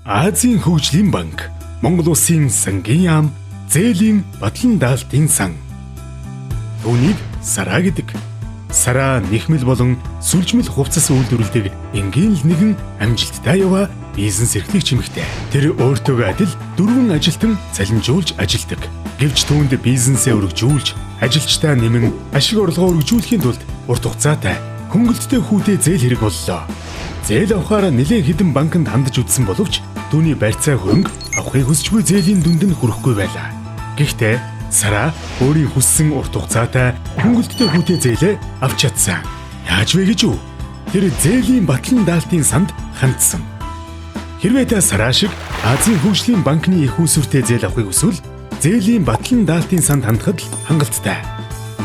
Азийн хөгжлийн банк, Монгол улсын сангийн яам, зээлийн батлан даалтын сан. Түүнийг Сараа гэдэг. Сараа нэхмэл болон сүлжмэл хувцас үйлдвэрлэдэг энгийн л нэгэн амжилттай яваа бизнес эрхлэгч эмэгтэй. Тэр өөртөө адил 4 ажилтан цалинжуулж ажилдаг. Гэвч түүнд бизнесээ өргөжүүлж, ажилчдаа нэмэн ашиг орлогоо өргөжүүлэхийн тулд урт хугацаатай хөнгөлөлттэй хүүтэй зээл хэрэг боллоо. Зээл авахаар нэлээд хэдэн банкнд хандаж үзсэн боловч түүний барьцаа хөрөнгө авахыг хүсчгүй зээлийн дүнд нь хүрэхгүй байлаа. Гэхдээ Сараа өөрийн хүссэн урт хугацаатай хөнгөлөлттэй хүүтэй зээлээ авч чадсан. Яаж вэ гэж үү? Тэр зээлийн батлан даалтын санд хандсан. Хэрвээ та Сараа шиг Азийн хөгжлийн банкны их усүртэй зээл авахыг хүсвэл зээлийн батлан даалтын санд хандхад л хангалттай.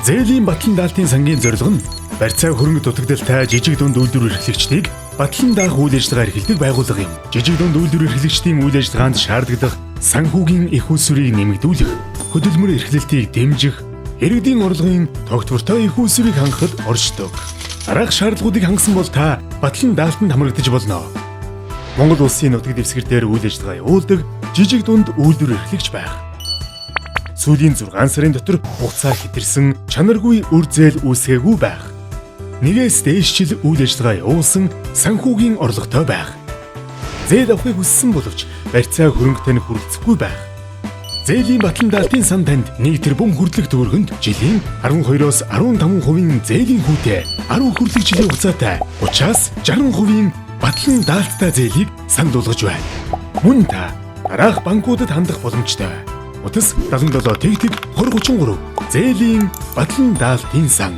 Зээлийн батлан даалтын сангийн зорилго нь барьцаа хөрөнгө дутагдaltaй жижиг дунд үйлдвэр эрхлэгчдийг батлан даах үйл ажиллагаа эрхэлдэг байгууллага юм. Жижиг дунд үйлдвэр эрхлэгчдийн үйл ажиллагаанд шаардлагатай санхүүгийн их усүрийг нэмэгдүүлэх, хөдөлмөр эрхлэлтийг дэмжих, иргэдийн орлогын тогтвортой их усүрийг хангахад оршдог. Дараах шаардлагуудыг хангасан бол та батлан даалтанд хамрагдаж болно. Монгол улсын нутаг дэвсгэр дээр үйл ажиллагаа явуулдаг жижиг дунд үйлдвэр эрхлэгч байх. Сүүлийн 6 сарын дотор хугацаа хэтэрсэн чанаргүй үр зээл үүсгээгүй байх. Нэгээс дээш жил үйл ажиллагаа явуулсан санхүүгийн орлоготой байх. Зээл авахыг хүссэн боловч барьцаа хөрөнгөтэй нь хүрэлцэхгүй байх. Зээлийн батлан даалтын сан танд 1 тэрбум хүртэлх төгрөгөнд жилийн 12-оос 15% зээлийн хүүтэй 10 хүртэлх жилийн хугацаатай 30-аас 60% батлан даалттай зээлийг сандуулгаж байна. Мөн та дараах банкудад хандах боломжтой. Утас 77 тэгтэг 2033 зээлийн батлан даалтын сан.